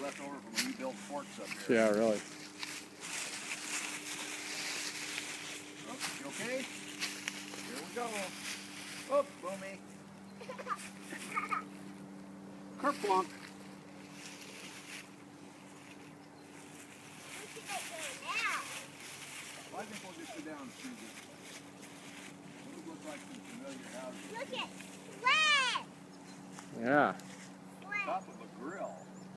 left over from when we built forts up here. Yeah, really. Oh, you okay? Here we go. Oh, Boomy. Kerplunk. Well, I think we'll just go down and see this place. What would look like some familiar houses. Look at sled. Yeah. Sled. Top of a grill.